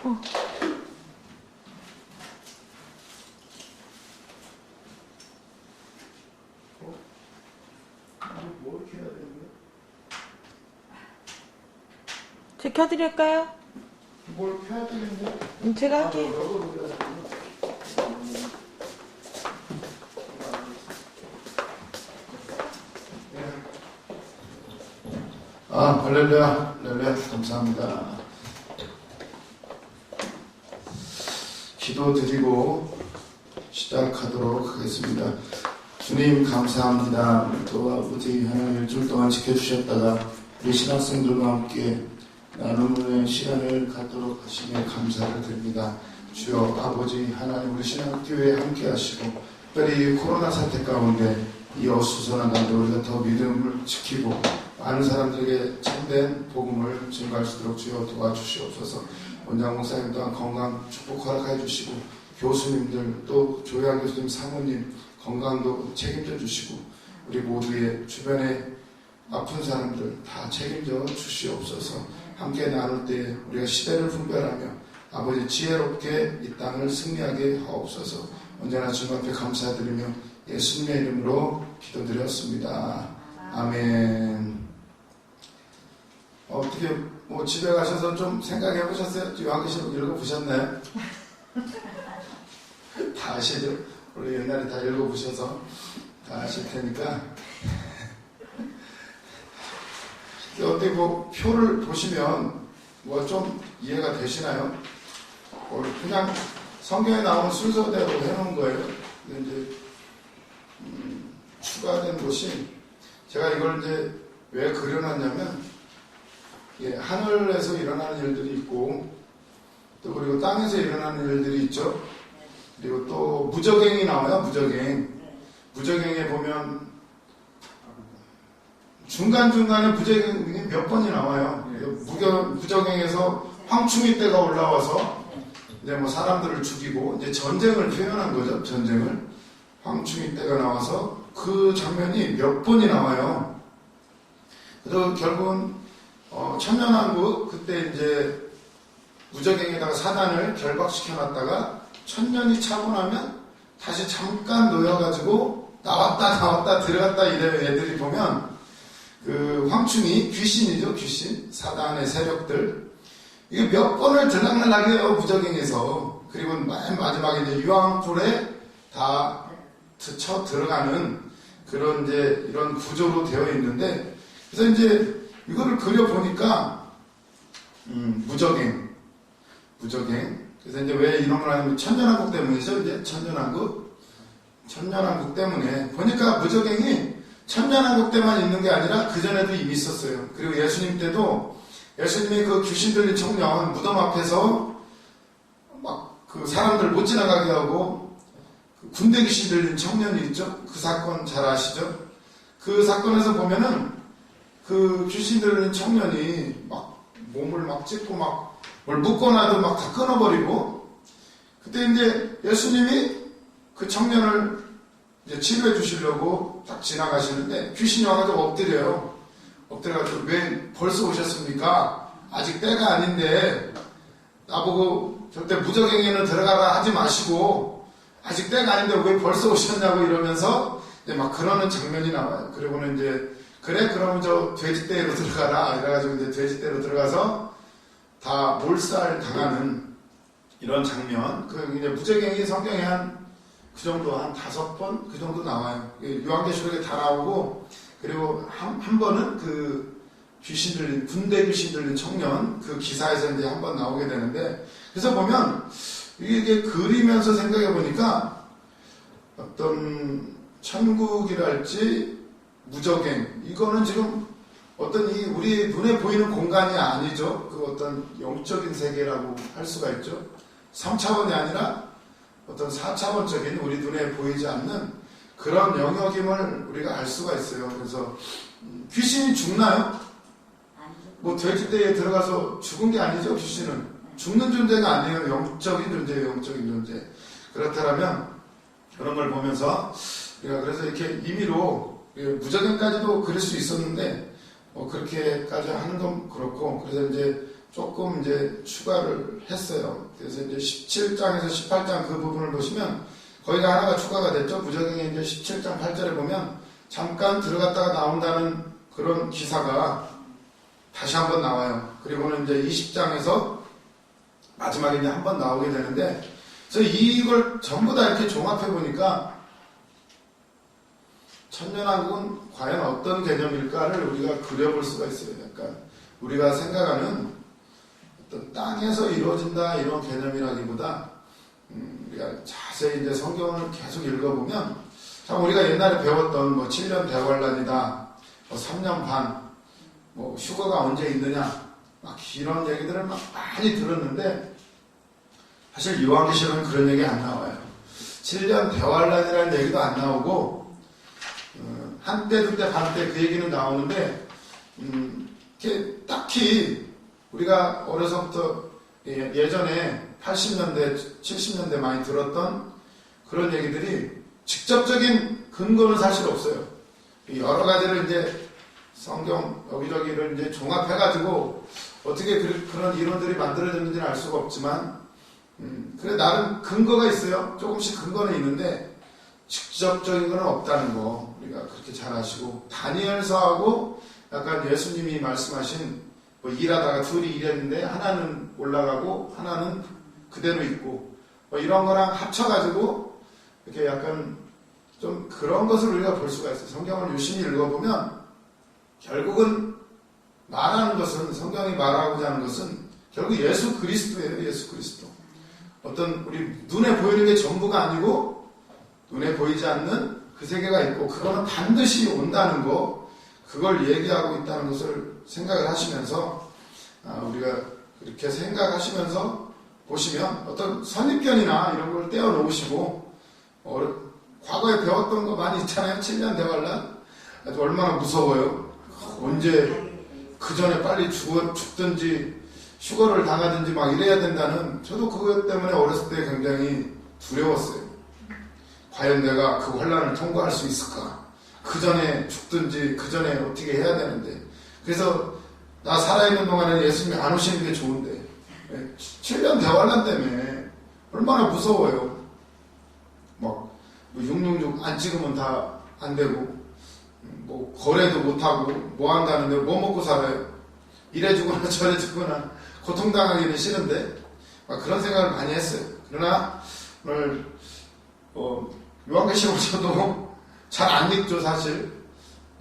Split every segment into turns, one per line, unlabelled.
어.
뭐 이렇게 해야 되는 거야?
제가 켜드릴까요?
뭘 켜야 되는데?
제가 할게요.
할렐루야, 할렐루야, 감사합니다. 기도 드리고 시작하도록 하겠습니다. 주님 감사합니다. 또 아버지 하나님 일주일 동안 지켜주셨다가 우리 신학생들과 함께 나눔의 시간을 갖도록 하시며 감사를 드립니다. 주여 아버지 하나님 우리 신학교회에 함께 하시고 특별히 이 코로나 사태 가운데 이 어수선한 가운데 우리가 더 믿음을 지키고 많은 사람들에게 참된 복음을 증거할 수 있도록 주여 도와주시옵소서. 원장 목사님 또한 건강 축복 허락해 주시고 교수님들 또 조양 교수님 사모님 건강도 책임져 주시고 우리 모두의 주변에 아픈 사람들 다 책임져 주시옵소서. 함께 나눌 때 우리가 시대를 분별하며 아버지 지혜롭게 이 땅을 승리하게 하옵소서. 언제나 주님 앞에 감사드리며 예수님의 이름으로 기도드렸습니다. 아멘. 어떻게 뭐 집에 가셔서 좀 생각해 보셨어요? 요한계시록 읽어보셨나요? 다 아시죠? 원래 옛날에 다 읽어보셔서 다 아실 테니까 어떻게 뭐 표를 보시면 뭐 좀 이해가 되시나요? 그냥 성경에 나온 순서대로 해놓은 거예요. 근데 이제 추가된 것이 제가 이걸 이제 왜 그려놨냐면 하늘에서 일어나는 일들이 있고 또 그리고 땅에서 일어나는 일들이 있죠. 그리고 또 무저갱이 나와요. 무저갱에 보면 중간중간에 무저갱이 몇 번이 나와요. 무저갱에서 황충이 때가 올라와서 이제 뭐 사람들을 죽이고 이제 전쟁을 표현한 거죠. 전쟁을 황충이 때가 나와서 그 장면이 몇 번이 나와요. 그래서 결국은 천년왕국 그때 이제 무저갱에다가 사단을 결박시켜 놨다가 천년이 차고 나면 다시 잠깐 놓여가지고 나왔다 들어갔다 이래요. 애들이 보면 그 황충이 귀신이죠. 귀신 사단의 세력들 이게 몇 번을 들락날락 해요. 무저갱에서. 그리고 맨 마지막에 이제 유황불에 다 쳐 들어가는 그런 이제 이런 구조로 되어 있는데 그래서 이제 이거를 그려보니까 무저갱 그래서 이제 왜 이런 걸 하냐면 천년왕국 때문이죠. 이제 천년왕국 때문에 보니까 무저갱이 천년왕국 때만 있는 게 아니라 그전에도 이미 있었어요. 그리고 예수님 때도 예수님이 그 귀신 들린 청년 무덤 앞에서 막 그 사람들 못 지나가게 하고 그 군대 귀신 들린 청년이 있죠. 그 사건 잘 아시죠? 그 사건에서 보면은 그 귀신 들린 청년이 막 몸을 막 찢고 막 뭘 묶어놔도 막 다 끊어버리고 그때 이제 예수님이 그 청년을 이제 치료해 주시려고 딱 지나가시는데 귀신이 와가지고 엎드려가지고 왜 벌써 오셨습니까? 아직 때가 아닌데 나보고 절대 무저갱에는 들어가라 하지 마시고 아직 때가 아닌데 왜 벌써 오셨냐고 이러면서 이제 막 그러는 장면이 나와요. 그리고는 이제 그래 그러면 저 돼지떼로 들어가라 이래가지고 이제 돼지떼로 들어가서 다 몰살 당하는 이런 장면. 그 이제 무저갱이 성경에 한 그 정도 한 5번 그 정도 나와요. 요한계시록에 다 나오고 그리고 한 번은 그 귀신 들린 군대 귀신 들린 청년 그 기사에서 이제 한 번 나오게 되는데 그래서 보면 이게 그리면서 생각해 보니까 어떤 천국이랄지 무저갱 이거는 지금 어떤 이 우리 눈에 보이는 공간이 아니죠. 그 어떤 영적인 세계라고 할 수가 있죠. 3차원이 아니라 어떤 4차원적인 우리 눈에 보이지 않는 그런 영역임을 우리가 알 수가 있어요. 그래서 귀신이 죽나요? 뭐 돼지떼에 들어가서 죽은 게 아니죠. 귀신은 죽는 존재가 아니에요. 영적인 존재예요. 영적인 존재. 그렇다면 그런 걸 보면서 우리가 그래서 이렇게 임의로 무저갱까지도 그릴 수 있었는데 그렇게까지 하는 건 그렇고 그래서 이제 조금 이제 추가를 했어요. 그래서 이제 17장에서 18장 그 부분을 보시면 거기가 하나가 추가가 됐죠. 부적용에 이제 17장 8절에 보면 잠깐 들어갔다가 나온다는 그런 기사가 다시 한번 나와요. 그리고는 이제 20장에서 마지막에 이제 한번 나오게 되는데, 그래서 이걸 전부 다 이렇게 종합해 보니까 천년왕국은 과연 어떤 개념일까를 우리가 그려볼 수가 있어요. 약간 우리가 생각하는 어떤 땅에서 이루어진다 이런 개념이라기보다 우리가 자세히 이제 성경을 계속 읽어보면 참 우리가 옛날에 배웠던 뭐 7년 대환란이다, 뭐 3년 반, 뭐 휴거가 언제 있느냐, 막 이런 얘기들을 막 많이 들었는데 사실 요한계시록은 그런 얘기 안 나와요. 7년 대환란이라는 얘기도 안 나오고 한때 둘때 반때 그 얘기는 나오는데 이렇게 딱히 우리가 어려서부터 예전에 80년대, 70년대 많이 들었던 그런 얘기들이 직접적인 근거는 사실 없어요. 여러 가지를 이제 성경 여기저기를 이제 종합해가지고 어떻게 그런 이론들이 만들어졌는지는 알 수가 없지만, 그래 나름 근거가 있어요. 조금씩 근거는 있는데 직접적인 건 없다는 거 우리가 그렇게 잘 아시고, 다니엘서하고 약간 예수님이 말씀하신 뭐 일하다가 둘이 일했는데 하나는 올라가고 하나는 그대로 있고 뭐 이런 거랑 합쳐가지고 이렇게 약간 좀 그런 것을 우리가 볼 수가 있어요. 성경을 유심히 읽어보면 결국은 말하는 것은, 성경이 말하고자 하는 것은 결국 예수 그리스도예요. 예수 그리스도. 어떤 우리 눈에 보이는 게 전부가 아니고 눈에 보이지 않는 그 세계가 있고 그거는 반드시 온다는 거, 그걸 얘기하고 있다는 것을 생각을 하시면서 우리가 그렇게 생각하시면서 보시면 어떤 선입견이나 이런 걸 떼어놓으시고, 과거에 배웠던 거 많이 있잖아요. 7년 대환란 아주 얼마나 무서워요. 언제 그 전에 빨리 죽든지 휴거를 당하든지 막 이래야 된다는, 저도 그것 때문에 어렸을 때 굉장히 두려웠어요. 과연 내가 그 환란을 통과할 수 있을까? 그 전에 죽든지 그 전에 어떻게 해야 되는데, 그래서 나 살아있는 동안에 예수님이 안 오시는 게 좋은데 7년 대환란 때문에 얼마나 무서워요. 막 666 안 찍으면 다 안 되고 뭐 거래도 못하고 뭐 한다는데 뭐 먹고 살아요. 이래 주거나 저래 주거나 고통당하기는 싫은데 막 그런 생각을 많이 했어요. 그러나 오늘 요한계시록 저도 잘 안 읽죠. 사실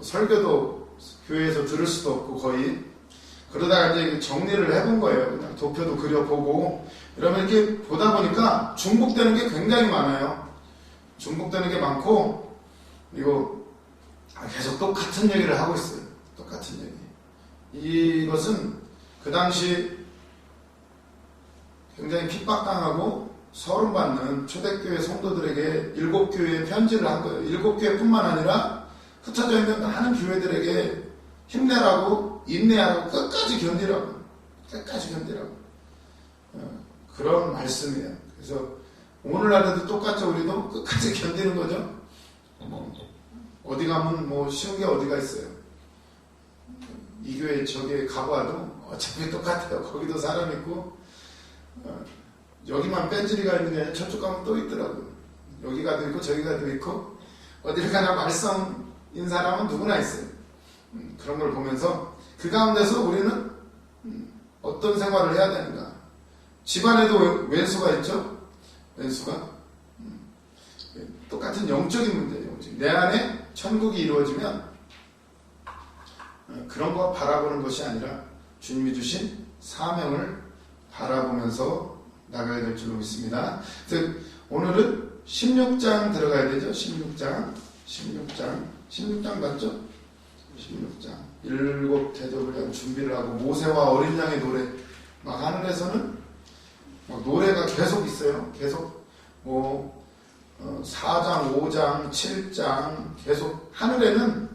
설교도 교회에서 들을 수도 없고 거의. 그러다가 이제 정리를 해본 거예요. 그냥 도표도 그려보고 이러면 이렇게 보다 보니까 중복되는 게 굉장히 많아요. 중복되는 게 많고, 그리고 계속 똑같은 얘기를 하고 있어요. 똑같은 얘기. 이것은 그 당시 굉장히 핍박당하고 서름받는 초대교회 성도들에게 7교회에 편지를 한 거예요. 7교회뿐만 아니라 흩어져 있는 많은 교회들에게 힘내라고, 인내하고 끝까지 견디라고, 끝까지 견디라고 그런 말씀이에요. 그래서 오늘날에도 똑같죠. 우리도 끝까지 견디는 거죠. 어디 가면 뭐 쉬운 게 어디가 있어요. 이 교회 저기에 가봐도 어차피 똑같아요. 거기도 사람 있고 여기만 뺀질이가 있는 게 아니라 저쪽 가면 또 있더라고요. 여기가도 있고 저기가도 있고 어딜 가나 말썽인 사람은 누구나 있어요. 그런 걸 보면서 그 가운데서 우리는 어떤 생활을 해야 되는가. 집안에도 왼수가 있죠. 왼수가 똑같은 영적인 문제예요. 내 안에 천국이 이루어지면 그런 거 바라보는 것이 아니라 주님이 주신 사명을 바라보면서 나가야 될 줄로 믿습니다. 그래서 오늘은 16장 들어가야 되죠. 16장 맞죠? 16장 7 대접을 위한 준비를 하고 모세와 어린 양의 노래, 막 하늘에서는 막 노래가 계속 있어요. 계속 뭐 4장, 5장, 7장 계속 하늘에는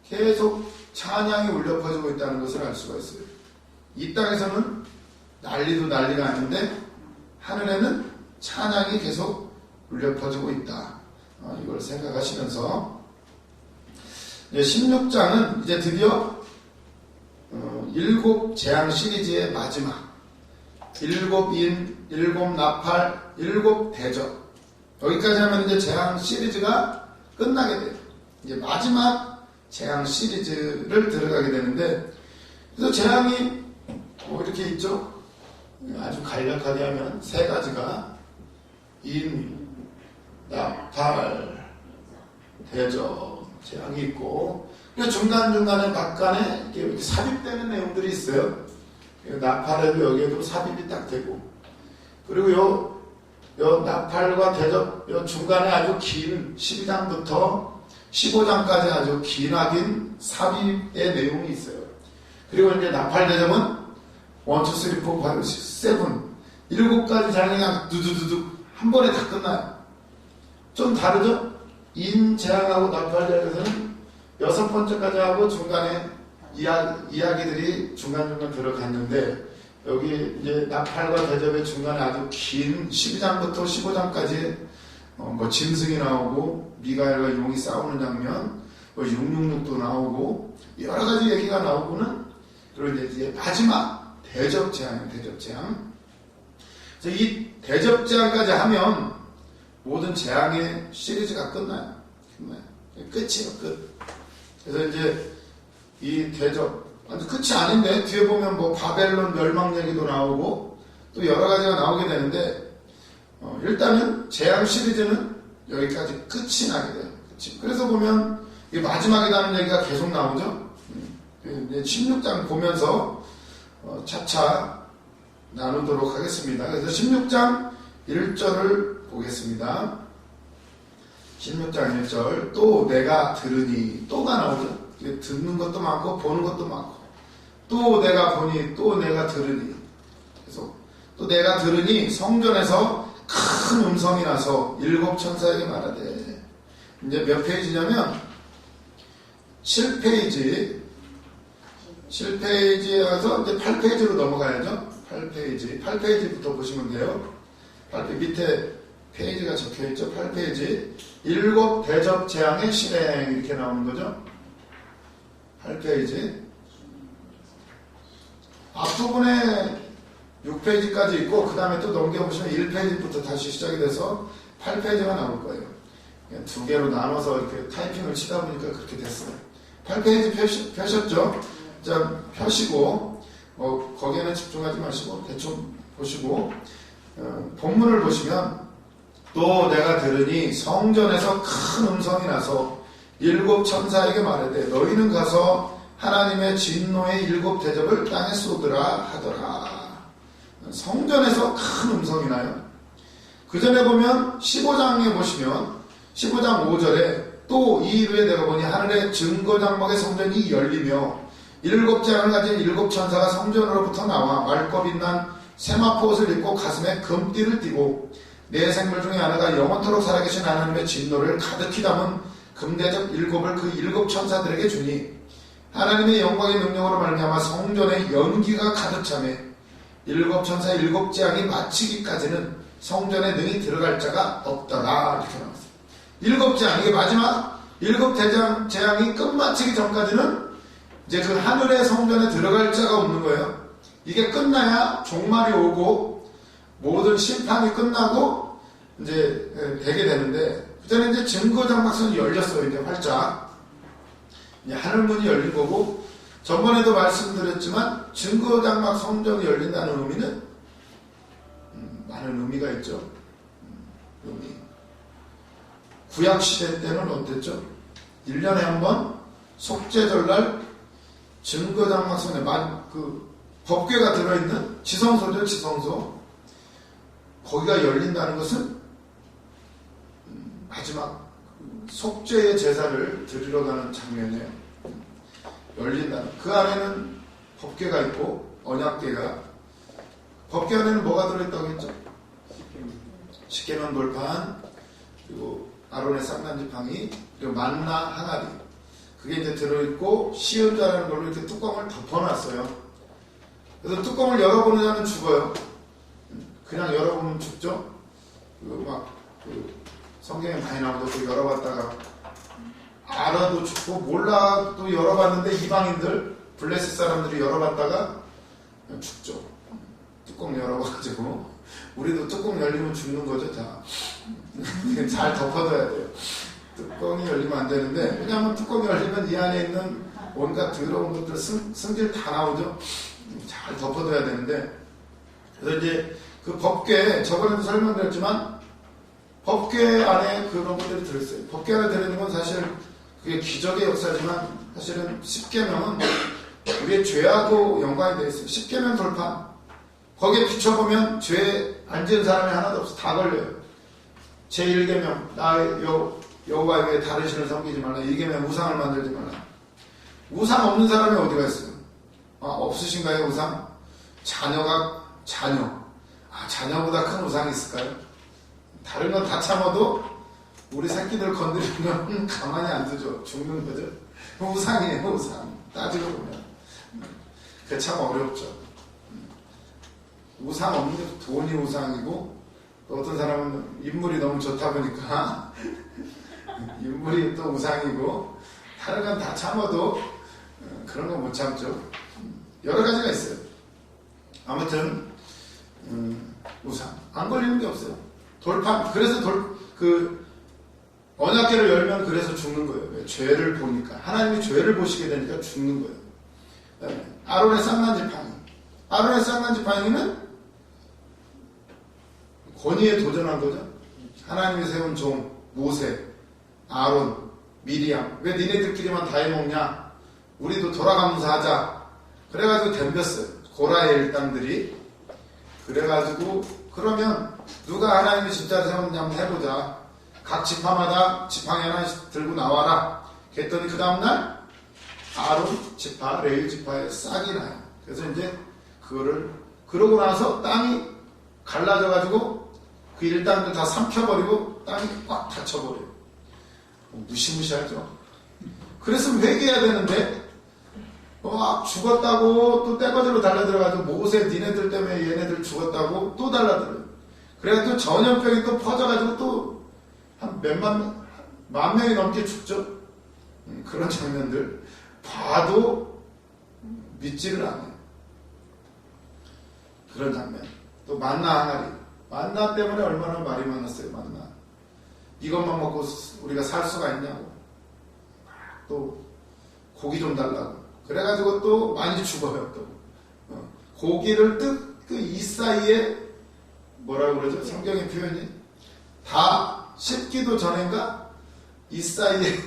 계속 찬양이 울려 퍼지고 있다는 것을 알 수가 있어요. 이 땅에서는 난리도 난리가 아닌데 하늘에는 찬양이 계속 울려 퍼지고 있다. 이걸 생각하시면서 16장은 이제 드디어 일곱 재앙 시리즈의 마지막, 일곱 인, 일곱 나팔, 일곱 대접. 여기까지 하면 이제 재앙 시리즈가 끝나게 돼요. 이제 마지막 재앙 시리즈를 들어가게 되는데, 그래서 재앙이 이렇게 있죠. 아주 간략하게 하면 세 가지가 인, 나팔, 대접, 재앙이 있고, 중간중간에 막간에 이렇게 삽입되는 내용들이 있어요. 나팔에도 여기에도 삽입이 딱 되고, 그리고 요 나팔과 대접, 요 중간에 아주 긴 12장부터 15장까지 아주 기나긴 삽입의 내용이 있어요. 그리고 이제 나팔 대접은 1, 2, 3, 4, 5, 6, 7 7가지 장이 그냥 두두두두 한 번에 다 끝나요. 좀 다르죠? 인 재앙하고 나팔 대접에서는 6번째까지 하고 중간에 이야기들이 중간중간 들어갔는데, 여기 이제 나팔과 대접의 중간에 아주 긴 12장부터 15장까지 뭐 짐승이 나오고 미가엘과 용이 싸우는 장면, 뭐 666도 나오고 여러 가지 얘기가 나오고는, 그리고 이제 마지막 대접 재앙이에요. 대접 재앙. 그래서 이 대접 재앙까지 하면 모든 재앙의 시리즈가 끝나요. 끝이에요. 끝. 그래서 이제 이 대접, 끝이 아닌데 뒤에 보면 뭐 바벨론 멸망 얘기도 나오고 또 여러 가지가 나오게 되는데, 일단은 재앙 시리즈는 여기까지 끝이 나게 돼요. 끝이. 그래서 보면 이 마지막이라는 얘기가 계속 나오죠. 이제 16장 보면서 차차 나누도록 하겠습니다. 그래서 16장 1절을 보겠습니다. 16장 1절, 또 내가 들으니, 또가 나오죠. 듣는 것도 많고 보는 것도 많고, 또 내가 보니, 또 내가 들으니. 그래서 또 내가 들으니 성전에서 큰 음성이 나서 일곱 천사에게 말하되, 이제 몇 페이지냐면 7페이지에 가서 이제 8페이지로 넘어가야죠. 8페이지부터 보시면 돼요. 8페이지 밑에 페이지가 적혀있죠. 8페이지. 일곱 대접 재앙의 실행, 이렇게 나오는 거죠. 8페이지. 앞부분에 6페이지까지 있고, 그 다음에 또 넘겨보시면 1페이지부터 다시 시작이 돼서 8페이지가 나올 거예요. 두 개로 나눠서 이렇게 타이핑을 치다 보니까 그렇게 됐어요. 8페이지 펴셨죠? 자, 펴시고, 거기에는 집중하지 마시고, 대충 보시고, 본문을 보시면, 또 내가 들으니 성전에서 큰 음성이 나서 일곱 천사에게 말하되, 너희는 가서 하나님의 진노의 일곱 대접을 땅에 쏟으라 하더라. 성전에서 큰 음성이 나요. 그 전에 보면 15장에 보시면 15장 5절에 또 이 일후에 내가 보니 하늘의 증거장막의 성전이 열리며 일곱 재앙을 가진 일곱 천사가 성전으로부터 나와 맑고 빛난 세마포 옷을 입고 가슴에 금띠를 띠고 네 생물 중에 하나가 영원토록 살아계신 하나님의 진노를 가득히 담은 금대접 일곱을 그 일곱 천사들에게 주니 하나님의 영광의 능력으로 말미암아 성전에 연기가 가득 차매 일곱 천사 일곱 재앙이 마치기까지는 성전에 능히 들어갈 자가 없더라. 이렇게 나왔어요. 일곱 재앙, 이게 마지막 일곱 대장 재앙이 끝마치기 전까지는 이제 그 하늘의 성전에 들어갈 자가 없는 거예요. 이게 끝나야 종말이 오고 모든 심판이 끝나고 이제 되게 되는데, 그전에 이제 증거장막선이 열렸어요. 이제 활짝 이제 하늘문이 열린 거고, 전번에도 말씀드렸지만 증거장막 성전이 열린다는 의미는 많은 의미가 있죠. 의미. 구약시대 때는 어땠죠? 1년에 한 번 속죄절날 증거장막선에 그 법궤가 들어있는 지성소죠. 지성소. 거기가 열린다는 것은 마지막 속죄의 제사를 드리러 가는 장면이에요. 열린다는. 그 안에는 법궤가 있고 언약궤가. 법궤 안에는 뭐가 들어있다고 했죠? 십계명 돌판, 그리고 아론의 쌍난지팡이, 그리고 만나 항아리. 그게 이제 들어있고 시은자라는 걸로 이렇게 뚜껑을 덮어놨어요. 그래서 뚜껑을 열어보는 자는 죽어요. 그냥 열어보면 죽죠. 성경에 많이 나오고 또 열어봤다가 알아도 죽고 몰라도 열어봤는데 이방인들 블레셋 사람들이 열어봤다가 죽죠. 뚜껑 열어봐가지고 우리도 뚜껑 열리면 죽는 거죠. 잘 덮어둬야 돼요. 뚜껑이 열리면 안 되는데, 왜냐하면 뚜껑이 열리면 이 안에 있는 온갖 더러운 것들 승질 다 나오죠. 잘 덮어둬야 되는데, 그래서 이제 그 법궤, 저번에도 설명드렸지만 법궤 안에 그런 것들이 들어있어요. 법궤 안에 들어있는 건 사실 그게 기적의 역사지만 사실은 십계명은 우리의 죄하고 연관이 되어 있어요. 십계명 돌파. 거기에 비춰보면 죄 안 지은 사람이 하나도 없어. 다 걸려요. 제1계명, 나의 여호와의 외에 다른 신을 섬기지 말라. 2계명, 우상을 만들지 말라. 우상 없는 사람이 어디가 있어요? 없으신가요, 우상? 자녀. 자녀보다 큰 우상이 있을까요? 다른 건 다 참아도 우리 새끼들 건드리면 가만히 안 두죠. 죽는 거죠. 우상이에요, 우상. 따지고 보면. 그게 참 어렵죠. 우상 없는 게 돈이 우상이고, 또 어떤 사람은 인물이 너무 좋다 보니까 인물이 또 우상이고, 다른 건 다 참아도 그런 건 못 참죠. 여러 가지가 있어요. 아무튼 우상 안 걸리는 게 없어요. 돌판. 그래서 언약궤를 열면 그래서 죽는 거예요. 왜? 죄를 보니까. 하나님이 죄를 보시게 되니까 죽는 거예요. 아론의 쌍난 지팡이. 아론의 쌍난 지팡이는 권위에 도전한 거죠. 하나님이 세운 종 모세, 아론, 미리암. 왜 니네들끼리만 다 해먹냐? 우리도 돌아가면서 하자. 그래가지고 덤볐어요. 고라의 일당들이. 그래가지고 그러면 누가 하나님이 진짜 세웠는지 한번 해보자. 각 지파마다 지팡이 하나씩 들고 나와라. 그랬더니 그 다음날 아론 지파, 레위 지파에 싹이 나요. 그래서 이제 그러고 나서 땅이 갈라져가지고 그 일당들 다 삼켜버리고 땅이 꽉 닫혀버려요. 무시무시하죠. 그래서 회개해야 되는데 죽었다고 또 떼거지로 달려들어가지고 모세 니네들 때문에 얘네들 죽었다고 또 달라들어요. 그래가지고 전염병이 또 퍼져가지고 또 한 만 명이 넘게 죽죠. 그런 장면들 봐도 믿지를 않아요. 그런 장면. 또 만나 항아리. 만나 때문에 얼마나 말이 많았어요. 만나. 이것만 먹고 우리가 살 수가 있냐고. 또 고기 좀 달라고. 그래가지고 또 많이 죽어요. 또 고기를 이 사이에 뭐라고 그러죠? 성경의 표현이 다 씹기도 전인가 이 사이에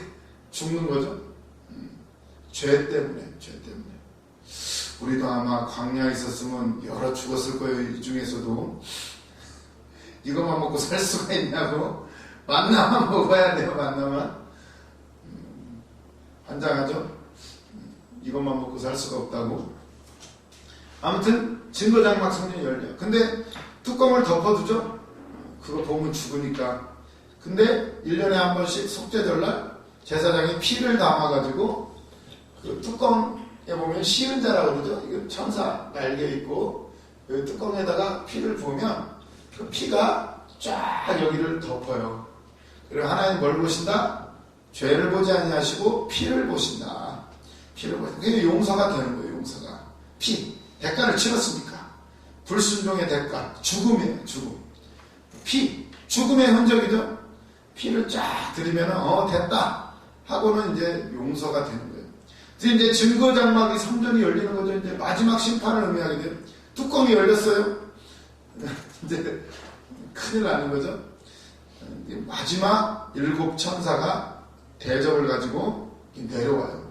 죽는 거죠. 죄 때문에. 우리도 아마 광야에 있었으면 여러 죽었을 거예요. 이 중에서도 이것만 먹고 살 수가 있냐고. 만나만 먹어야 돼요. 만나만. 환장하죠. 이것만 먹고 살 수가 없다고. 아무튼 증거장막 성전이 열려요. 근데 뚜껑을 덮어두죠. 그거 보면 죽으니까. 근데 1년에 한 번씩 속죄절날 제사장이 피를 담아가지고 그 뚜껑에 보면 시은자라고 그러죠. 이거 천사 날개 있고 여기 뚜껑에다가 피를 부으면 그 피가 쫙 여기를 덮어요. 그리고 하나님 뭘 보신다? 죄를 보지 아니하시고 피를 보신다. 피를 보신다. 그게 용서가 되는 거예요. 용서가. 피. 대가를 치렀으니까. 불순종의 대가. 죽음이에요. 죽음. 피. 죽음의 흔적이죠. 피를 쫙 들이면 됐다 하고는 이제 용서가 되는 거예요. 그래서 이제 증거장막이 성전이 열리는 거죠. 이제 마지막 심판을 의미하게 돼요. 뚜껑이 열렸어요. 이제 큰일 나는 거죠. 마지막 7 천사가 대접을 가지고 내려와요.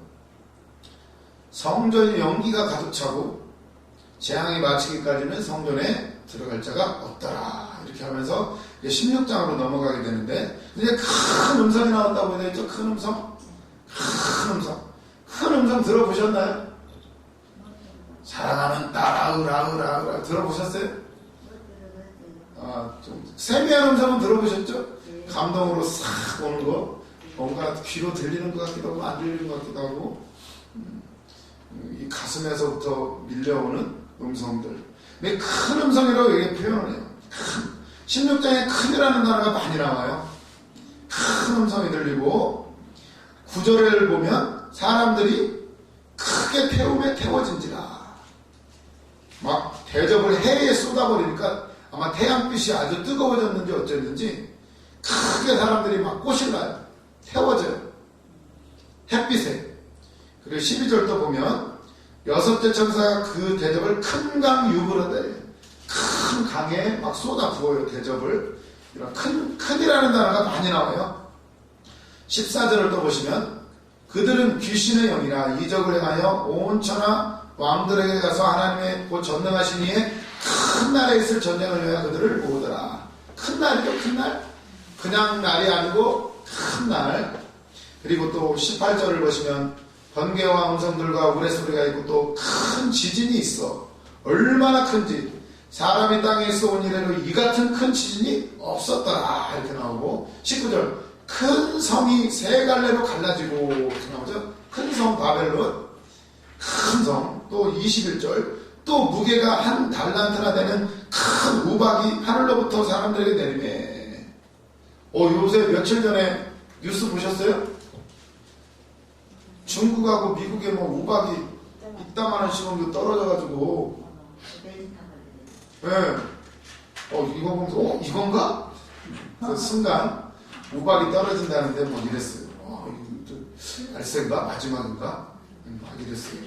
성전이 연기가 가득 차고 재앙이 마치기까지는 성전에 들어갈 자가 없더라. 이렇게 하면서 16장으로 넘어가게 되는데 이제 큰 음성이 나온다고 해야 되죠. 큰 음성. 큰 음성 들어보셨나요? 사랑하는 딸 들어보셨어요? 좀 세미한 음성은 들어보셨죠? 감동으로 싹 오는 거. 뭔가 귀로 들리는 것 같기도 하고 안 들리는 것 같기도 하고 이 가슴에서부터 밀려오는 음성들. 근데 큰 음성이라고 이게 표현을 해요. 16장에 큰이라는 단어가 많이 나와요. 큰 음성이 들리고 9절을 보면 사람들이 크게 태움에 태워진지라. 막 대접을 해에 쏟아버리니까 아마 태양빛이 아주 뜨거워졌는지 어쨌는지 크게 사람들이 막 꽃이 나요. 태워져요. 햇빛에. 그리고 12절도 보면 여섯째 천사가 그 대접을 큰 강 유브라데, 큰 강에 막 쏟아 부어요. 대접을. 이런 큰이라는 단어가 많이 나와요. 14절을 또 보시면 그들은 귀신의 영이라 이적을 행하여 온 천하 왕들에게 가서 하나님의 곧 전능하신 이의 큰 날에 있을 전쟁을 위하여 그들을 모으더라. 큰 날이죠. 큰 날. 그냥 날이 아니고 큰 날. 그리고 또 18절을 보시면 번개와 음성들과 우레소리가 있고 또 큰 지진이 있어. 얼마나 큰지 사람이 땅에 있어 온 이래로 이 같은 큰 지진이 없었더라. 이렇게 나오고 19절 큰 성이 세 갈래로 갈라지고 이렇게 나오죠. 큰 성 바벨론, 큰 성. 또 21절 또 무게가 한 달란트나 되는 큰 우박이 하늘로부터 사람들에게 내리매. 요새 며칠 전에 뉴스 보셨어요? 중국하고 미국에 뭐 우박이 이따만한 시간도 떨어져가지고, 예. 이거 보면서, 이건가? 그 순간, 우박이 떨어진다는데 뭐 이랬어요. 이거 알센가? 마지막인가? 막 이랬어요.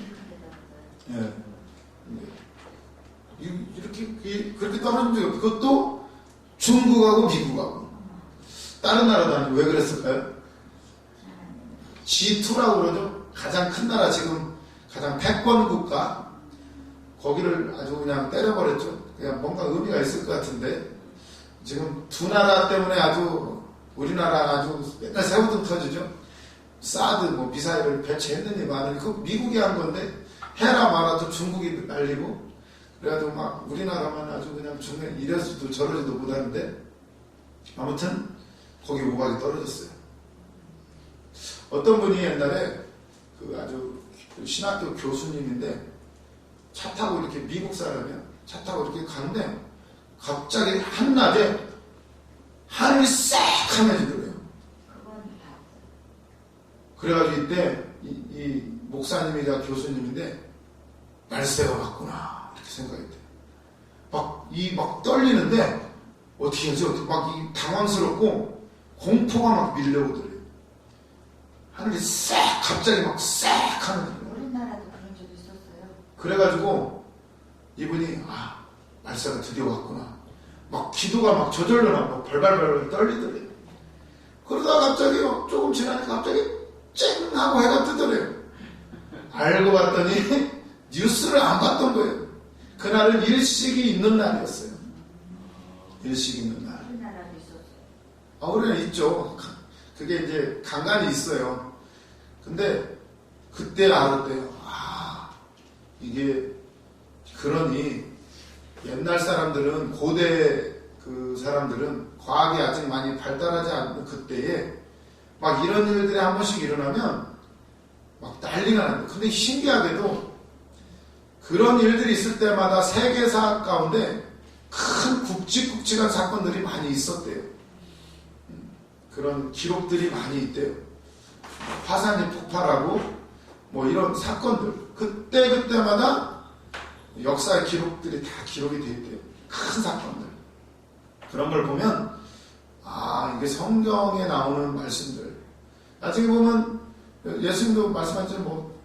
예. 이렇게, 그렇게 떨어진 적이 없어요. 그것도 중국하고 미국하고. 다른 나라도 아니고 왜 그랬을까요? G2라고 그러죠. 가장 큰 나라, 지금 가장 패권 국가. 거기를 아주 그냥 때려버렸죠. 그냥 뭔가 의미가 있을 것 같은데, 지금 두 나라 때문에 아주 우리나라 아주 맨날 새우등 터지죠. 사드 뭐 미사일을 배치했느니 마느니 그 미국이 한 건데 해라 말아도 중국이 날리고, 그래가지고 막 우리나라만 아주 그냥 중에 이래서도 저러지도 못하는데, 아무튼 거기 우박이 떨어졌어요. 어떤 분이 옛날에 그 아주 신학교 교수님인데 차 타고 이렇게 미국 사람이야. 차 타고 이렇게 가는데 갑자기 한낮에 하늘이 새카매지더래요. 그래가지고 이때 이 목사님이자 교수님인데 날새가 왔구나 이렇게 생각했대. 막 떨리는데 어떻게 하지? 막 당황스럽고 공포가 막 밀려오더래요. 하늘이 갑자기 막 하는 거예요.
우리나라도 그런 적이 있었어요.
그래가지고 이분이 말세가 드디어 왔구나. 막 기도가 막 저절로 막 발발발 떨리더래요. 그러다가 갑자기 조금 지나니까 갑자기 쨍 하고 해가 뜨더래요. 알고 봤더니 뉴스를 안 봤던 거예요. 그날은 일식이 있는 날이었어요. 일식이 있는 날.
우리나라도 있었어요.
우리는 있죠. 그게 이제 간간히 있어요. 근데 그때 알았대요. 이게 그러니 옛날 사람들은, 고대 그 사람들은 과학이 아직 많이 발달하지 않는 그때에 막 이런 일들이 한 번씩 일어나면 막 난리가 나요. 근데 신기하게도 그런 일들이 있을 때마다 세계사 가운데 큰 굵직굵직한 사건들이 많이 있었대요. 그런 기록들이 많이 있대요. 화산이 폭발하고 뭐 이런 사건들, 그때마다 역사의 기록들이 다 기록이 돼 있대요. 큰 사건들. 그런 걸 보면 이게 성경에 나오는 말씀들. 나중에 보면 예수님도 말씀하셨죠. 뭐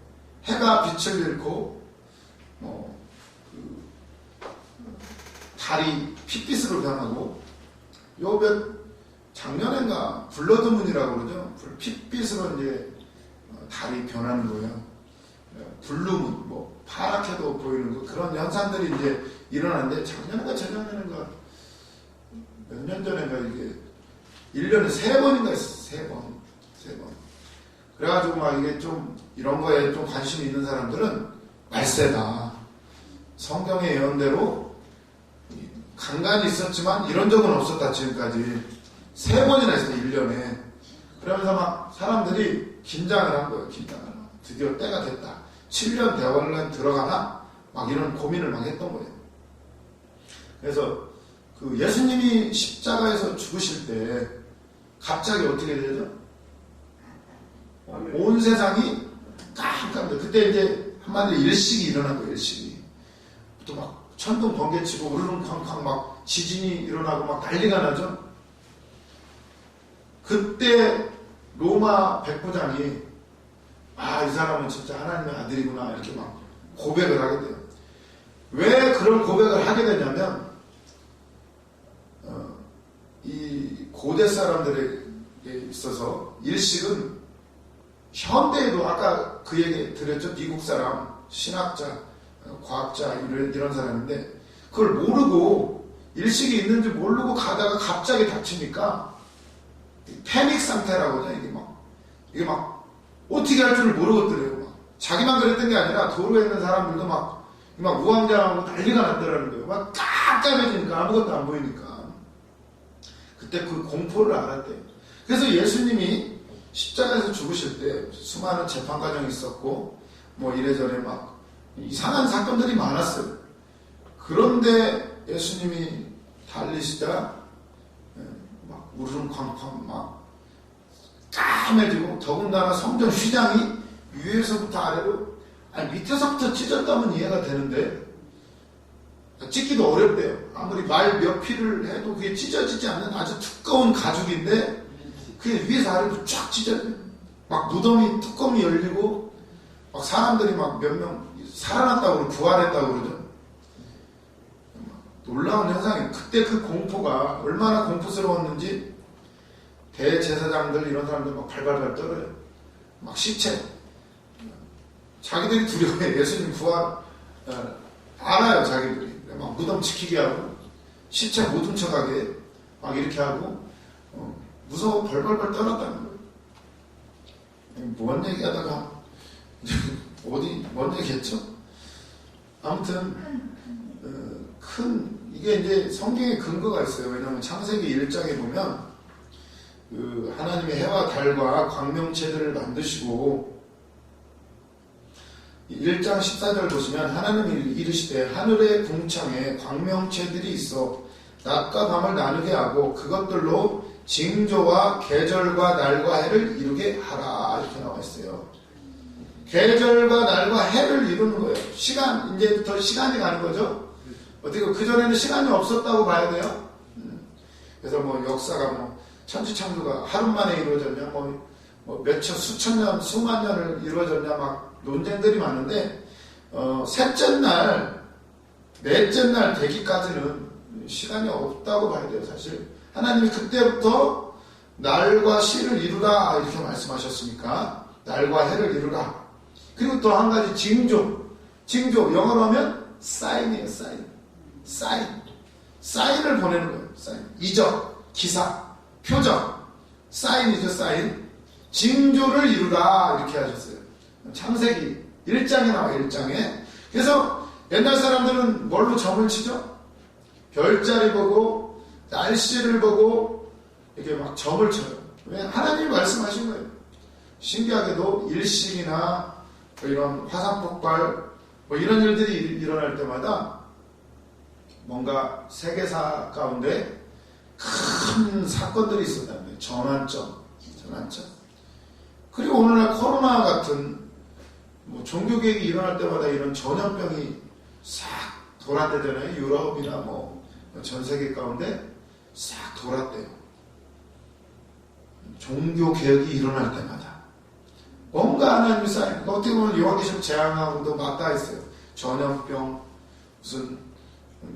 해가 빛을 잃고 달이 핏빛으로 변하고, 작년엔가 블러드문이라고 그러죠. 핏빛으로 이제 달이 변하는 거예요. 블루문, 뭐 파랗게도 보이는 거, 그런 현상들이 이제 일어나는데, 작년인가 재작년인가 몇 년 전인가 이게 1년에 3번인가 했어. 3번. 그래가지고 막 이게 좀 이런 거에 좀 관심이 있는 사람들은 말세다. 성경의 예언대로 간간히 있었지만 이런 적은 없었다. 지금까지 3번이나 했어요. 1년에. 그러면서 막 사람들이 긴장을 한 거예요. 드디어 때가 됐다. 7년 대원란 들어가나? 막 이런 고민을 막 했던 거예요. 그래서 그 예수님이 십자가에서 죽으실 때 갑자기 어떻게 되죠? 온 세상이 깜깜해. 그때 이제 한마디로 일식이 일어난 거예요. 일식이. 또 막 천둥 번개치고 우르릉쾅쾅 막 지진이 일어나고 막 난리가 나죠. 그때 로마 백부장이 이 사람은 진짜 하나님의 아들이구나 이렇게 막 고백을 하게 돼요. 왜 그런 고백을 하게 되냐면 이 고대 사람들에게 있어서 일식은 현대에도 아까 그 얘기 드렸죠. 미국 사람, 신학자, 과학자 이런 사람인데 그걸 모르고 일식이 있는지 모르고 가다가 갑자기 닥치니까 패닉 상태라고 하죠. 이게 막 어떻게 할 줄을 모르겠더래요. 막. 자기만 그랬던 게 아니라 도로에 있는 사람들도 막 우왕좌왕하고 난리가 났더라는 거예요. 막 깜깜해지니까 아무것도 안 보이니까. 그때 그 공포를 알았대요. 그래서 예수님이 십자가에서 죽으실 때 수많은 재판 과정이 있었고 뭐 이래저래 막 이상한 사건들이 많았어요. 그런데 예수님이 달리시다 막 우르릉쾅쾅 막 까매지고 더군다나 성전 휘장이 위에서부터 아래로 밑에서부터 찢었다면 이해가 되는데 찢기도 어렵대요. 아무리 말 몇 피를 해도 그게 찢어지지 않는 아주 두꺼운 가죽인데 그게 위에서 아래로 쫙 찢어져요. 막 무덤이 뚜껑이 열리고 막 사람들이 막 몇 명 살아났다고 그러고 부활했다고 그러죠. 놀라운 현상이에요. 그때 그 공포가 얼마나 공포스러웠는지 대제사장들 이런 사람들 막 발발발 떨어요. 막 시체 자기들이 두려워해. 예수님 부활 알아요. 자기들이 막 무덤 지키게 하고 시체 못 훔쳐가게 막 이렇게 하고 무서워 벌벌벌 떨었다는 거예요. 뭔 얘기하다가 뭔 얘기했죠? 아무튼 이게 이제 성경에 근거가 있어요. 왜냐하면 창세기 1장에 보면 하나님의 해와 달과 광명체들을 만드시고 1장 14절 보시면 하나님이 이르시되 하늘의 궁창에 광명체들이 있어 낮과 밤을 나누게 하고 그것들로 징조와 계절과 날과 해를 이루게 하라 이렇게 나와 있어요. 계절과 날과 해를 이루는 거예요. 이제부터 시간이 가는 거죠. 어떻게 그전에는 시간이 없었다고 봐야 돼요. 그래서 뭐 역사가 천지창조가 하루 만에 이루어졌냐 뭐 몇천 수천 년 수만 년을 이루어졌냐 막 논쟁들이 많은데 셋째 날 넷째 날 되기까지는 시간이 없다고 봐야 돼요. 사실 하나님이 그때부터 날과 시를 이루라 이렇게 말씀하셨으니까 날과 해를 이루라. 그리고 또 한 가지 징조 영어로 하면 사인이에요. 사인을 보내는 거예요. 사인. 이적, 기사, 표정, 사인이죠. 사인. 징조를 이루라 이렇게 하셨어요. 창세기 1장에 나와요. 1장에. 그래서 옛날 사람들은 뭘로 점을 치죠? 별자리 보고 날씨를 보고 이렇게 막 점을 쳐요. 왜? 하나님이 말씀하신 거예요. 신기하게도 일식이나 이런 화산 폭발 이런 일들이 일어날 때마다 뭔가 세계사 가운데 큰 사건들이 있었다는 거예요. 전환점. 그리고 오늘날 코로나 같은 종교개혁이 일어날 때마다 이런 전염병이 싹 돌았대잖아요. 유럽이나 전 세계 가운데 싹 돌았대요. 종교개혁이 일어날 때마다 뭔가 하나님이 쌓인 어떻게 보면 요한계시록 재앙하고도 맞닿아 있어요. 전염병 무슨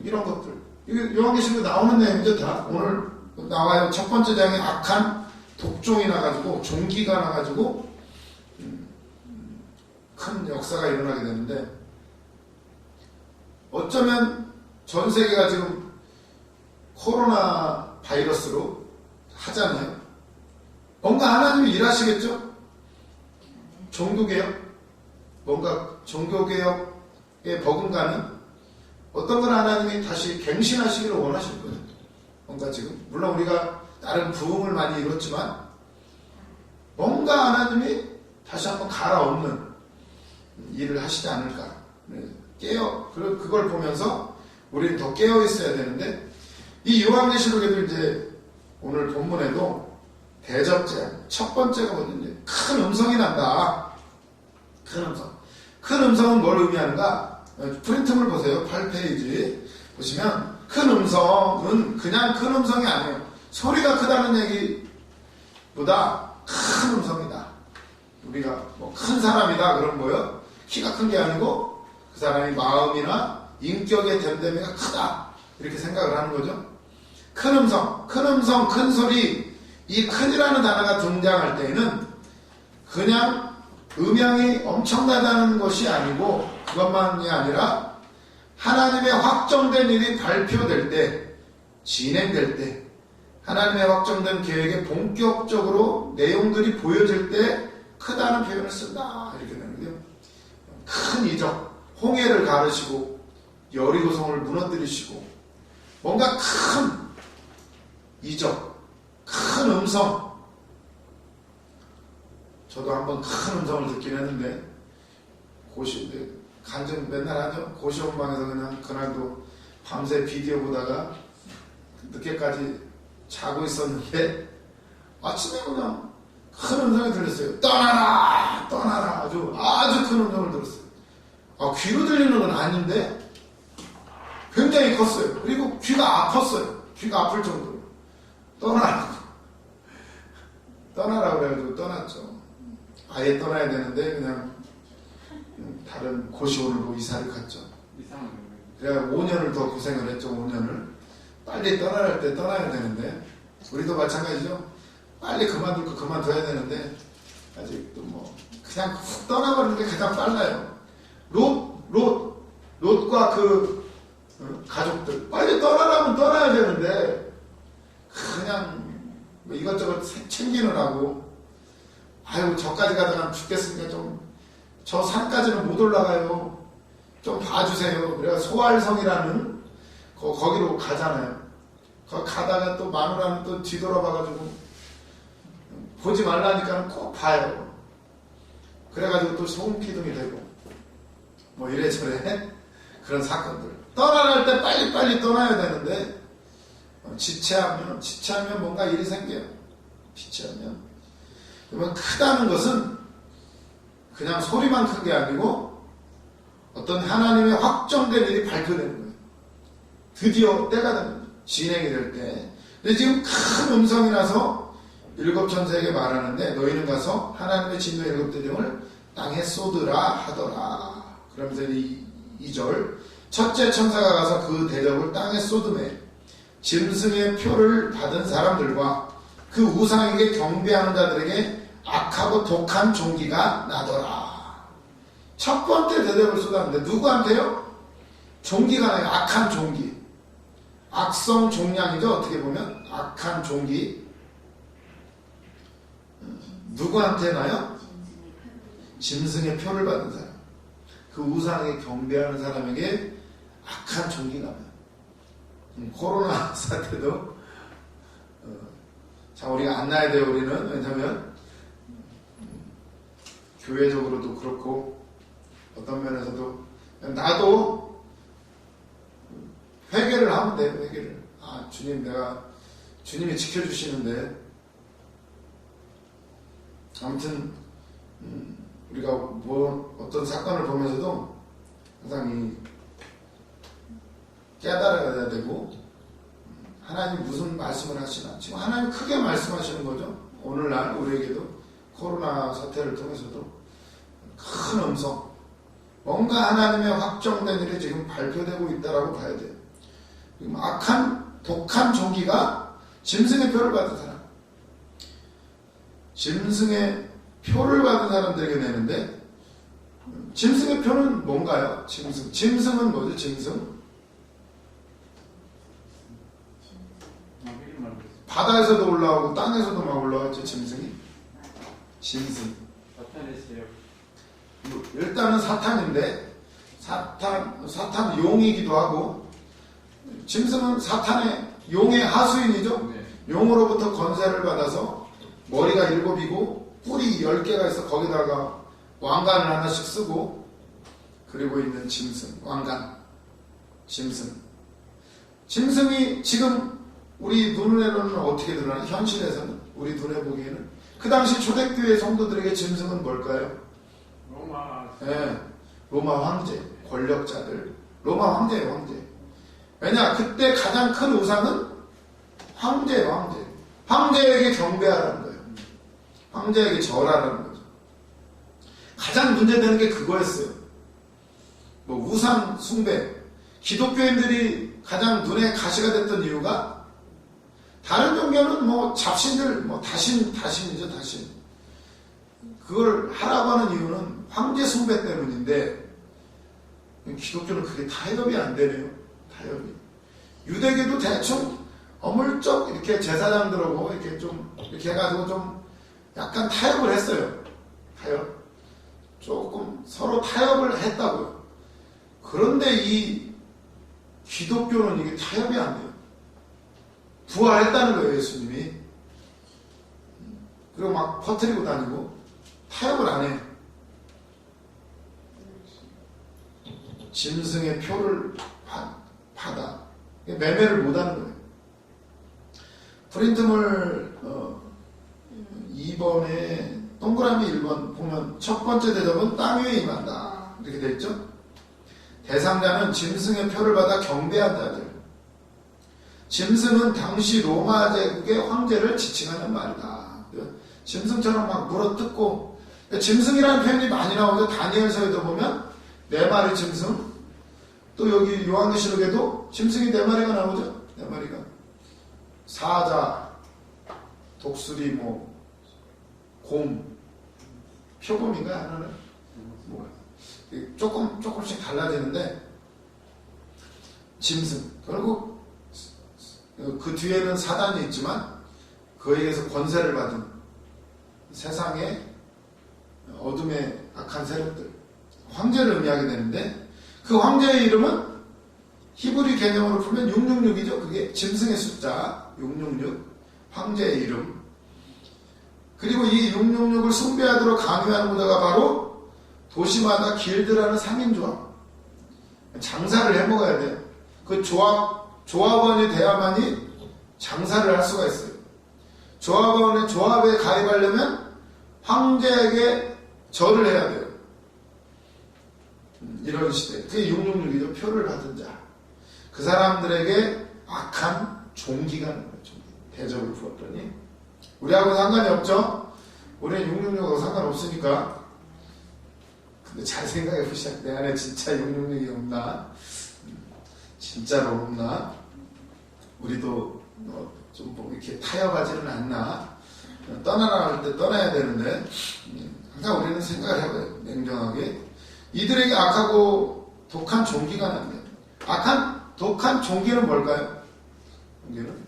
이런 것들 이게 요한계시록에 나오는 내용이죠. 다 오늘 나와요. 첫 번째 장에 악한 독종이 나가지고 종기가 나가지고 큰 역사가 일어나게 되는데 어쩌면 전 세계가 지금 코로나 바이러스로 하잖아요. 뭔가 하나님이 일하시겠죠? 종교개혁? 뭔가 종교개혁에 버금가는 어떤 걸 하나님이 다시 갱신하시기를 원하실 거예요. 뭔가 지금 물론 우리가 다른 부흥을 많이 이뤘지만 뭔가 하나님이 다시 한번 갈아엎는 일을 하시지 않을까. 그걸 보면서 우리는 더 깨어 있어야 되는데 이 요한계시록에도 이제 오늘 본문에도 대접제 첫 번째가 뭐든지 큰 음성이 난다. 큰 음성. 큰 음성은 뭘 의미하는가? 프린트물 보세요. 8페이지 보시면 큰 음성은 그냥 큰 음성이 아니에요. 소리가 크다는 얘기보다 큰 음성이다. 우리가 뭐 큰 사람이다 그런 거요. 키가 큰 게 아니고 그 사람이 마음이나 인격의 됨됨이가 크다 이렇게 생각을 하는 거죠. 큰 음성, 큰 소리. 이 큰이라는 단어가 등장할 때에는 그냥 음향이 엄청나다는 것이 아니고 그것만이 아니라 하나님의 확정된 일이 발표될 때, 진행될 때, 하나님의 확정된 계획에 본격적으로 내용들이 보여질 때 크다는 표현을 쓴다 이렇게 되는 거예요. 큰 이적, 홍해를 가르시고 여리고성을 무너뜨리시고 뭔가 큰 이적, 큰 음성. 저도 한번 큰 음성을 듣긴 했는데 간증 맨날 하죠. 고시원방에서 그냥 그날도 밤새 비디오 보다가 늦게까지 자고 있었는데 아침에 그냥 큰 음성이 들렸어요. 떠나라 떠나라. 아주 큰 음성을 들었어요. 귀로 들리는 건 아닌데 굉장히 컸어요. 그리고 귀가 아팠어요. 귀가 아플 정도로 떠나라고 그래가지고 떠났죠. 아예 떠나야 되는데 그냥 다른 고시원으로 이사를 갔죠. 그래야 5년을 더 고생을 했죠. 5년을 빨리 떠나야 할 때 떠나야 되는데 우리도 마찬가지죠. 빨리 그만둘 거 그만둬야 되는데 아직도 뭐 그냥 훅 떠나버리는 게 가장 빨라요. 롯과 그 가족들 빨리 떠나라면 떠나야 되는데 그냥 뭐 이것저것 챙기느라고 아유 저까지 가다가 죽겠으니까 좀 저 산까지는 못 올라가요. 좀 봐주세요. 그래가 소알성이라는 거기로 가잖아요. 거기 가다가 또 마누라는 또 뒤돌아봐가지고 보지 말라니까 꼭 봐요. 그래가지고 또 소음기둥이 되고 뭐 이래저래 그런 사건들. 떠나갈 때 빨리빨리 떠나야 되는데 지체하면 뭔가 일이 생겨요. 지체하면. 그러면 크다는 것은 그냥 소리만 큰 게 아니고 어떤 하나님의 확정된 일이 발표되는 거예요. 드디어 때가 되는 거예요. 진행이 될 때. 근데 지금 큰 음성이 나서 일곱 천사에게 말하는데 너희는 가서 하나님의 진노의 일곱 대령을 땅에 쏟으라 하더라. 그러면서 2절 첫째 천사가 가서 그 대접을 땅에 쏟음에 짐승의 표를 받은 사람들과 그 우상에게 경배하는 자들에게 악하고 독한 종기가 나더라. 첫 번째 대접을 쏟았는데 누구한테요? 종기가 나요. 악한 종기. 악성 종량이죠. 어떻게 보면 악한 종기. 누구한테 나요? 짐승의 표를 받은 사람. 그 우상에 경배하는 사람에게 악한 종기가 나요. 코로나 사태도 자 우리가 안 나야 돼요. 우리는 왜냐하면 교회적으로도 그렇고 어떤 면에서도 나도 회개를 하면 돼요. 회개를. 주님 주님이 지켜주시는데 아무튼 우리가 어떤 사건을 보면서도 항상 깨달아야 되고 하나님 무슨 말씀을 하시나 지금 하나님 크게 말씀하시는 거죠. 오늘날 우리에게도 코로나 사태를 통해서도 큰 음성 뭔가 하나님의 확정된 일이 지금 발표되고 있다라고 봐야 돼요. 악한 독한 종기가 짐승의 표를 받은 사람 짐승의 표를 받은 사람들에게 내는데 짐승의 표는 뭔가요? 짐승은 뭐죠? 짐승 바다에서도 올라오고 땅에서도 막 올라왔죠. 짐승이 일단은 사탄인데 사탄 용이기도 하고 짐승은 사탄의 용의 하수인이죠. 용으로부터 권세를 받아서 머리가 7이고 뿔이 10개가 있어 거기다가 왕관을 하나씩 쓰고 그리고 있는 짐승 왕관 짐승이 지금 우리 눈에는 어떻게 드러나? 현실에서는 우리 눈에 보기에는 그 당시 초대교회 성도들에게 짐승은 뭘까요? 예, 로마 황제, 권력자들. 로마 황제예요, 황제. 왜냐, 그때 가장 큰 우상은 황제예요, 황제. 황제에게 경배하라는 거예요. 황제에게 절하라는 거죠. 가장 문제되는 게 그거였어요. 뭐 우상 숭배. 기독교인들이 가장 눈에 가시가 됐던 이유가 다른 종교는 뭐 잡신들, 뭐 다신이죠, 다신. 그걸 하라고 하는 이유는 황제 숭배 때문인데 기독교는 그게 타협이 안 되네요. 타협이. 유대교도 대충 어물쩍 이렇게 제사장들하고 이렇게 좀 이렇게 해가지고 좀 약간 타협을 했어요. 타협. 조금 서로 타협을 했다고요. 그런데 이 기독교는 이게 타협이 안 돼요. 부활했다는 거예요, 예수님이. 그리고 막 퍼뜨리고 다니고 타협을 안 해요. 짐승의 표를 받아 매매를 못 하는 거예요. 프린트물 2번에 동그라미 1번 보면 첫 번째 대접은 땅 위에 임한다 이렇게 돼 있죠. 대상자는 짐승의 표를 받아 경배한 자들. 짐승은 당시 로마 제국의 황제를 지칭하는 말이다. 짐승처럼 막 물어뜯고, 짐승이라는 표현이 많이 나오죠. 다니엘서에도 보면 4마리 짐승, 또 여기 요한계시록에도 짐승이 4마리가 나오죠. 4마리가 사자, 독수리, 뭐 곰, 표범인가 하나는 뭐 조금씩 달라지는데 짐승. 그리고 그 뒤에는 사단이 있지만 그에게서 권세를 받은 세상의 어둠의 악한 세력들, 황제를 의미하게 되는데 그 황제의 이름은 히브리 개념으로 풀면 666이죠. 그게 짐승의 숫자 666, 황제의 이름. 그리고 이 666을 숭배하도록 강요하는 문화가 바로 도시마다 길드라는 상인조합. 장사를 해먹어야 돼요. 그 조합원이 돼야만이 장사를 할 수가 있어요. 조합에 가입하려면 황제에게 절을 해야 돼요. 이런 시대. 그게 666이죠. 표를 받은 자. 그 사람들에게 악한 종기가 나는 거죠. 대접을 부었더니 우리하고 상관이 없죠. 우리는 666하고 상관없으니까. 근데 잘 생각해 보시자. 내 안에 진짜 666이 없나? 진짜로 없나? 우리도 좀 이렇게 타협하지는 않나? 떠나갈 때 떠나야 되는데 항상 우리는 생각을 해봐요. 냉정하게. 이들에게 악하고 독한 종기가 납니다. 독한 종기는 뭘까요? 종기는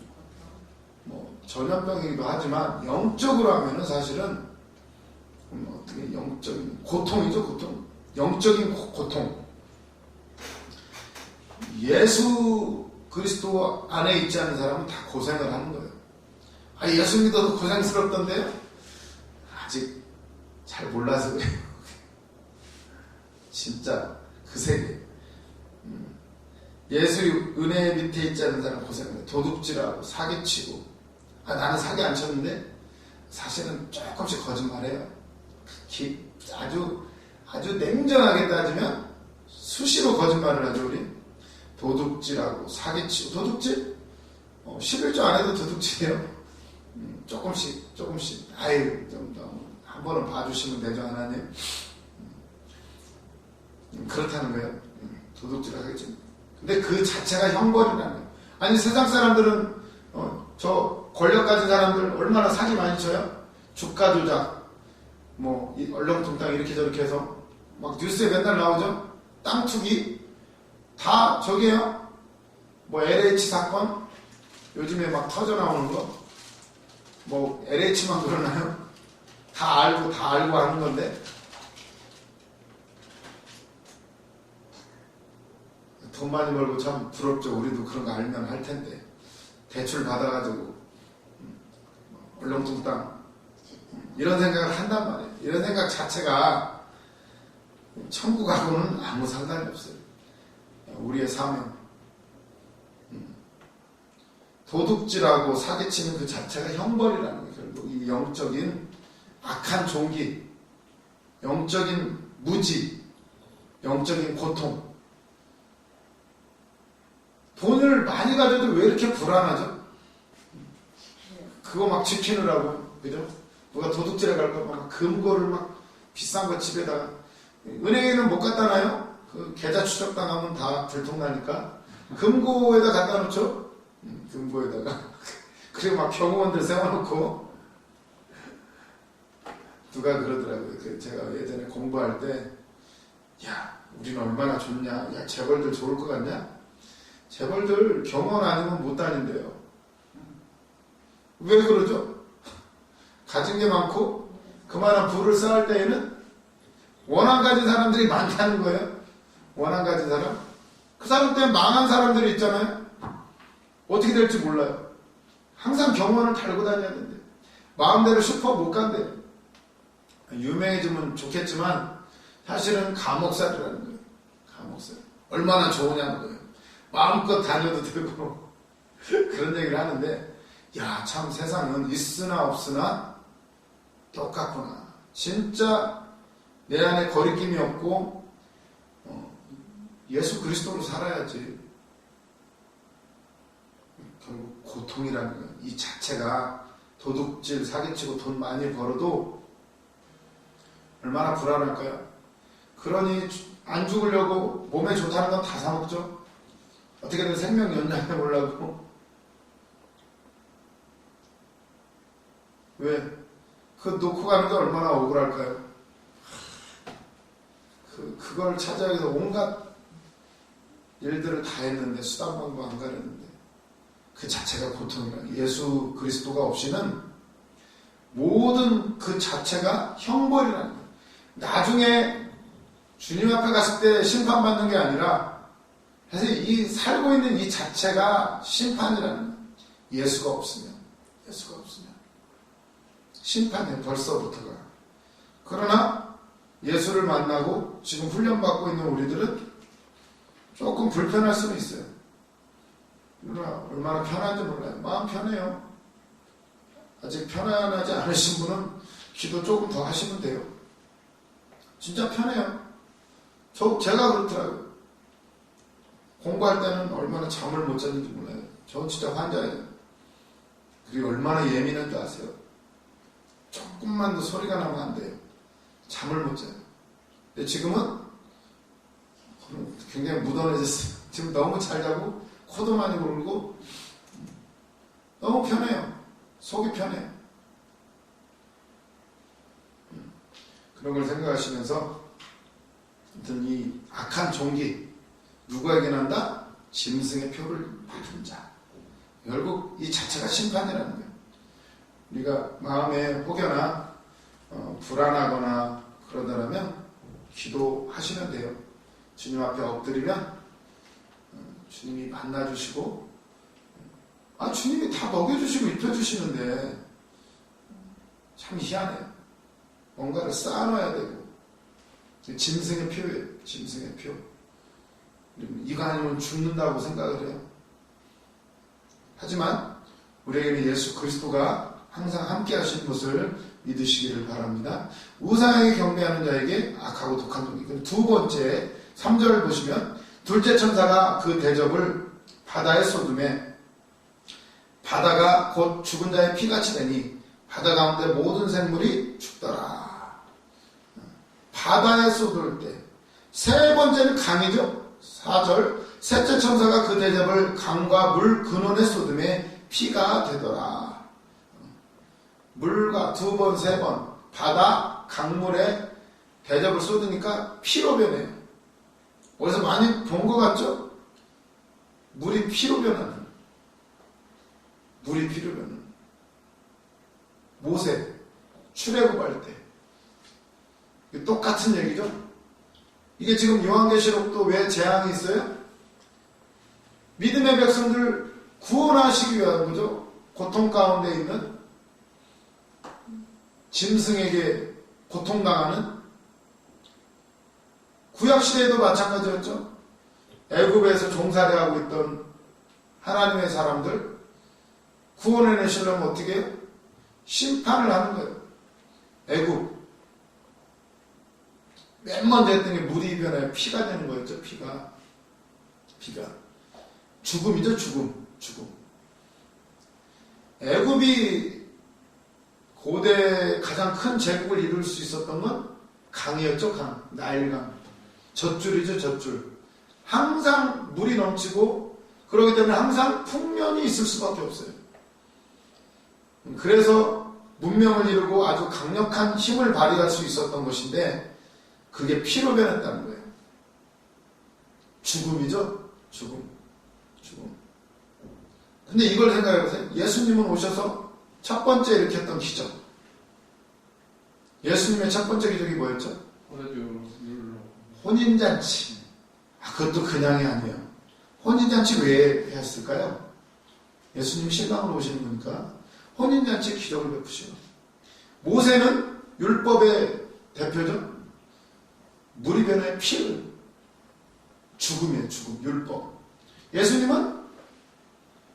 뭐 전염병이기도 하지만 영적으로 하면은 사실은 어떻게 영적인 고통이죠. 고통. 영적인 고통. 예수 그리스도 안에 있지 않은 사람은 다 고생을 하는 거예요. 예수 믿어도 고생스럽던데요? 아직 잘 몰라서 그래요. 진짜 그 세계. 예수 은혜 밑에 있지 않은 사람 고생해요. 도둑질하고 사기치고. 나는 사기 안 쳤는데 사실은 조금씩 거짓말해요. 아주 냉정하게 따지면 수시로 거짓말을 하죠. 우리 도둑질하고 사기치고. 도둑질 11조 안 해도 도둑질이에요. 조금씩 좀 더 한 번은 봐주시면 되죠. 하나님. 그렇다는 거예요. 도둑질을 하겠죠. 근데 그 자체가 형벌이라는 거예요. 아니 세상 사람들은 저 권력 가진 사람들 얼마나 사기 많이 쳐요? 주가 조작, 뭐 얼렁뚱땅 이렇게 저렇게 해서 막 뉴스에 맨날 나오죠. 땅 투기 다 저기에요. 뭐 LH 사건 요즘에 막 터져 나오는 거, 뭐 LH만 그러나요? 다 알고 하는 건데. 돈 많이 벌고 참 부럽죠. 우리도 그런 거 알면 할 텐데. 대출 받아가지고 얼렁뚱땅 이런 생각을 한단 말이에요. 이런 생각 자체가 천국하고는 아무 상관이 없어요. 우리의 사명. 도둑질하고 사기치는 그 자체가 형벌이라는 거예요. 결국 이 영적인 악한 종기, 영적인 무지, 영적인 고통. 돈을 많이 가져도 왜 이렇게 불안하죠? 그거 막 지키느라고, 그죠? 누가 도둑질해 갈까봐 막 금고를 막 비싼 거 집에다가. 은행에는 못 갖다 놔요? 그 계좌 추적당하면 다 들통나니까. 금고에다 갖다 놓죠? 금고에다가. 그리고 막 경호원들 세워놓고. 누가 그러더라고요. 제가 예전에 공부할 때, 야, 우리는 얼마나 좋냐. 야, 재벌들 좋을 것 같냐? 재벌들 경호원 아니면 못 다닌대요. 왜 그러죠? 가진 게 많고 그만한 부를 쌓을 때에는 원한 가진 사람들이 많다는 거예요. 원한 가진 사람. 그 사람 때문에 망한 사람들이 있잖아요. 어떻게 될지 몰라요. 항상 경호원을 달고 다녀야 된대. 마음대로 슈퍼 못 간대. 유명해지면 좋겠지만 사실은 감옥살이라는 거예요. 감옥살. 얼마나 좋으냐는 거예요. 마음껏 다녀도 되고 그런 얘기를 하는데, 야, 참 세상은 있으나 없으나 똑같구나. 진짜 내 안에 거리낌이 없고 예수 그리스도로 살아야지. 결국 고통이라는 거예요. 이 자체가 도둑질, 사기치고 돈 많이 벌어도 얼마나 불안할까요? 그러니 안 죽으려고 몸에 좋다는 건 다 사먹죠. 어떻게든 생명 연장해 보려고. 왜? 그거 놓고 가는 게 얼마나 억울할까요? 그걸 찾아야 해서 온갖 일들을 다 했는데, 수단방도 안 가렸는데, 그 자체가 고통이라. 예수 그리스도가 없이는 모든 그 자체가 형벌이라는 거예요. 나중에 주님 앞에 갔을 때 심판받는 게 아니라, 그래서 이 살고 있는 이 자체가 심판이라는 거예요. 예수가 없으면 심판이에요. 벌써부터가. 그러나 예수를 만나고 지금 훈련받고 있는 우리들은 조금 불편할 수는 있어요. 그러나 얼마나 편한지 몰라요. 마음 편해요. 아직 편안하지 않으신 분은 기도 조금 더 하시면 돼요. 진짜 편해요. 제가 그렇더라고요. 공부할 때는 얼마나 잠을 못 잤는지 몰라요. 저는 진짜 환자예요. 그리고 얼마나 예민한 줄 아세요? 조금만 더 소리가 나면 안 돼요. 잠을 못 자요. 근데 지금은 굉장히 무던해졌어요. 지금 너무 잘 자고 코도 많이 고르고 너무 편해요. 속이 편해요. 그런 걸 생각하시면서 아무튼 이 악한 종기 누구에게 난다? 짐승의 표를 받은 자. 결국 이 자체가 심판이라는 거예요. 우리가 마음에 혹여나 불안하거나 그러다라면 기도하시면 돼요. 주님 앞에 엎드리면 주님이 만나주시고, 주님이 다 먹여주시고 입혀주시는데 참 희한해요. 뭔가를 쌓아놔야 되고. 짐승의 표예요. 짐승의 표. 이거 아니면 죽는다고 생각을 해요. 하지만 우리에게는 예수 그리스도가 항상 함께 하신 것을 믿으시기를 바랍니다. 우상에게 경배하는 자에게 악하고 독한 종이. 두 번째 3절을 보시면, 둘째 천사가 그 대접을 바다에 쏟음에 바다가 곧 죽은 자의 피같이 되니 바다 가운데 모든 생물이 죽더라. 바다에 쏟을 때 세 번째는 강이죠. 4절, 셋째 천사가 그 대접을 강과 물 근원에 쏟음에 피가 되더라. 물과 두 번, 세 번 바다, 강물에 대접을 쏟으니까 피로 변해요. 어디서 많이 본 것 같죠? 물이 피로 변하는. 물이 피로 변하는. 모세, 출애굽할 때. 똑같은 얘기죠? 이게 지금 요한계시록도 왜 재앙이 있어요? 믿음의 백성들 구원하시기 위한 거죠. 고통 가운데 있는 짐승에게 고통당하는. 구약시대에도 마찬가지였죠. 애굽에서 종살이하고 있던 하나님의 사람들 구원해내시려면 어떻게 해요? 심판을 하는 거예요. 애굽 맨 먼저 했던 게 물이 변하여 피가 되는 거였죠. 피가. 죽음이죠. 죽음. 애굽이 고대 가장 큰 제국을 이룰 수 있었던 건 강이었죠. 강. 나일강. 젖줄이죠. 젖줄. 항상 물이 넘치고 그렇기 때문에 항상 풍년이 있을 수밖에 없어요. 그래서 문명을 이루고 아주 강력한 힘을 발휘할 수 있었던 것인데 그게 피로 변했다는 거예요. 죽음이죠. 죽음. 근데 이걸 생각해보세요. 예수님은 오셔서 첫 번째 일으켰던 기적. 예수님의 첫 번째 기적이 뭐였죠? 혼인잔치. 그것도 그냥이 아니에요. 혼인잔치 왜 했을까요? 예수님이 신랑으로 오시는 거니까 혼인잔치 기적을 베푸시고, 모세는 율법의 대표죠. 물이 변해 피를. 죽음이에요. 죽음. 율법. 예수님은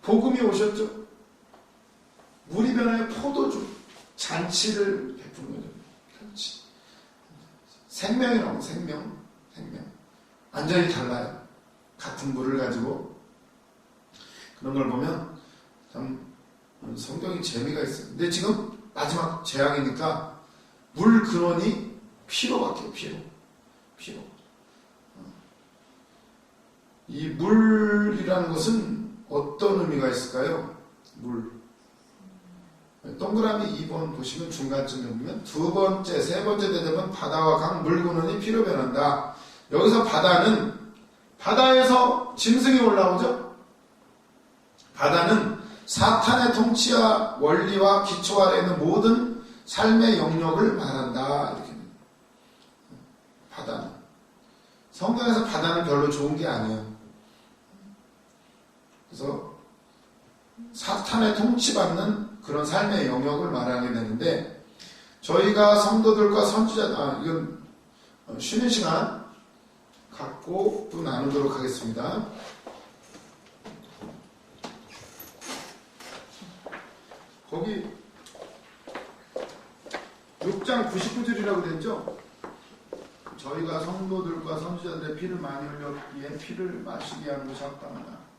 복음이 오셨죠. 물이 변해 포도주. 잔치를 베푼 거죠. 잔치. 생명이라고. 생명. 완전히 달라요. 같은 물을 가지고. 그런 걸 보면 참 성경이 재미가 있어요. 근데 지금 마지막 재앙이니까 물 근원이 피로 바뀌어요. 피로. 이 물이라는 것은 어떤 의미가 있을까요? 물. 동그라미 2번 보시면 중간쯤에 보면 두 번째, 세 번째 대접은 바다와 강, 물 근원이 피로 변한다. 여기서 바다는 바다에서 짐승이 올라오죠. 바다는 사탄의 통치와 원리와 기초 아래 있는 모든 삶의 영역을 말한다. 이렇게. 바다는. 성경에서 바다는 별로 좋은 게 아니에요. 그래서 사탄의 통치받는 그런 삶의 영역을 말하게 되는데, 저희가 성도들과 선지자, 이건 쉬는 시간 갖고 또 나누도록 하겠습니다. 거기 6장 99절이라고 되죠? 저희가 성도들과 선지자들의 피를 많이 흘렸기에 피를 마시게 하는 것이 합당하다.